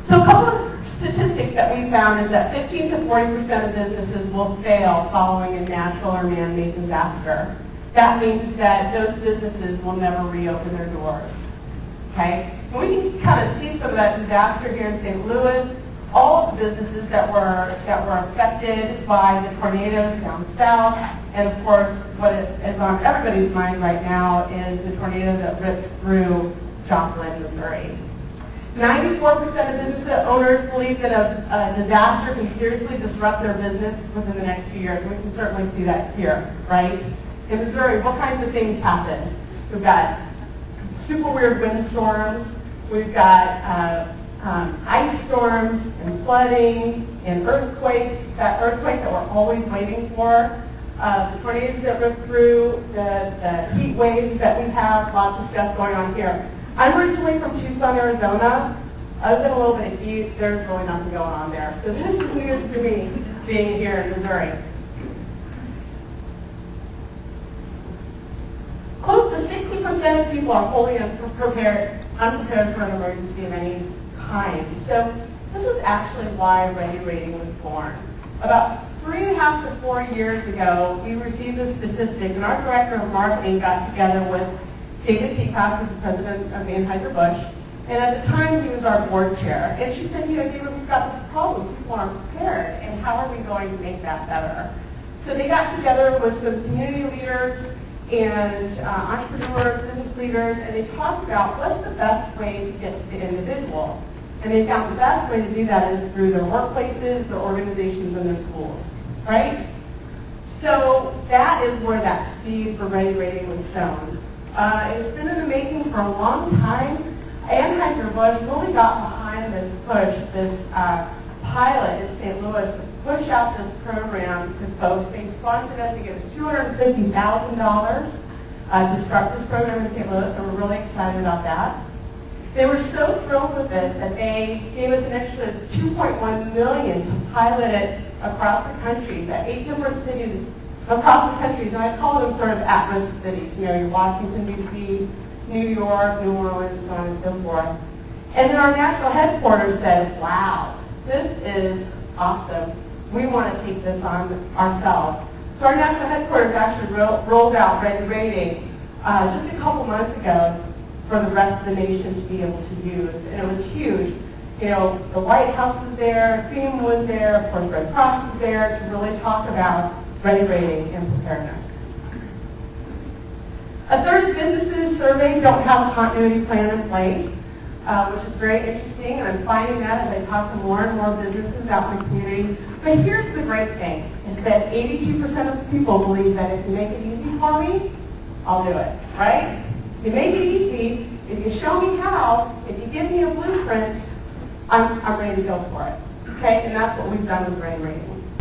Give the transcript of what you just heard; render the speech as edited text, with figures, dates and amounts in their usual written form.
So a couple of statistics that we found is that 15 to 40% of businesses will fail following a natural or man-made disaster. That means that those businesses will never reopen their doors. Okay? And we can kind of see some of that disaster here in St. Louis. All of the businesses that were affected by the tornadoes down south, and of course, what is on everybody's mind right now is the tornado that ripped through Joplin, Missouri. 94% of business owners believe that a disaster can seriously disrupt their business within the next 2 years. We can certainly see that here, right? In Missouri, what kinds of things happen? We've got super weird windstorms. We've got ice storms and flooding and earthquakes. That earthquake that we're always waiting for. The tornadoes that rip through, the heat waves that we have, lots of stuff going on here. I'm originally from Tucson, Arizona. Other than a little bit of heat, there's really nothing going on there. So this is news to me being here in Missouri. Close to 60% of people are wholly unprepared for an emergency of any kind. So this is actually why Ready Rating was born. About 3.5 to 4 years ago, we received a statistic, and our director of marketing got together with David Peacock, who's the president of Anheuser-Busch, and at the time he was our board chair. And she said, David, we've got this problem. People aren't prepared, and how are we going to make that better? So they got together with some community leaders and entrepreneurs, business leaders, and they talked about what's the best way to get to the individual. And they found the best way to do that is through their workplaces, their organizations, and their schools, right? So that is where that seed for Ready Rating was sown. It's been in the making for a long time. Anheuser-Busch really got behind this push, this pilot in St. Louis to push out this program to folks. They sponsored us to give us $250,000 to start this program in St. Louis, so we're really excited about that. They were so thrilled with it that they gave us an extra $2.1 million to pilot it across the country, at 8 different cities across the country. And I call them sort of at-risk cities. You know, your Washington, D.C., New York, New Orleans, so on and so forth. And then our national headquarters said, wow, this is awesome. We want to take this on ourselves. So our national headquarters actually rolled out Ready Rating just a couple months ago for the rest of the nation to be able to use. And it was huge. You know, the White House was there, FEMA was there, of course Red Cross was there to really talk about Ready Rating and preparedness. A third of businesses surveyed don't have a continuity plan in place, which is very interesting, and I'm finding that as I talk to more and more businesses out in the community. But here's the great thing, is that 82% of the people believe that if you make it easy for me, I'll do it, right? If you make it easy, if you show me how, if you give me a blueprint, I'm ready to go for it, okay? And that's what we've done with Ready Rating.